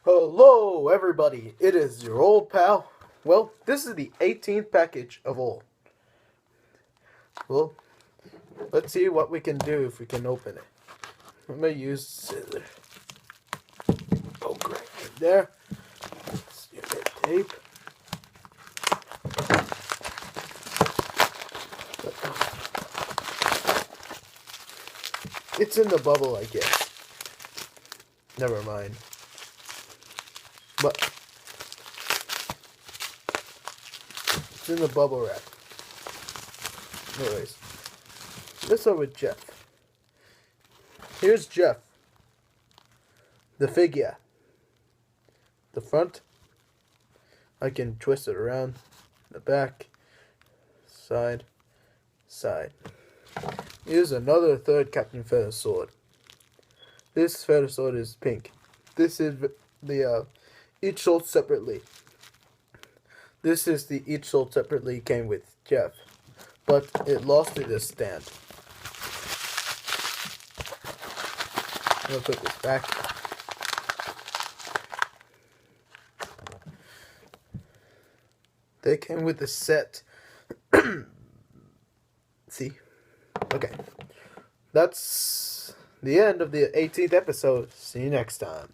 Hello, everybody. It is your old pal. Well, this is the 18th package of all. Well, let's see what we can do if we can open it. I'm going to use scissors. Poke right in there. Let's get that tape. It's in the bubble, I guess. Never mind. But it's in the bubble wrap. Anyways, let's start with Jeff. Here's Jeff. The figure. The front. I can twist it around. The back. Side. Side. Here's another third Captain Feathersword. This Feathersword is pink. This is the each sold separately. This is the each sold separately came with Jeff, but it lost to this stand. I'm gonna put this back. They came with the set. See? Okay. That's the end of the 18th episode. See you next time.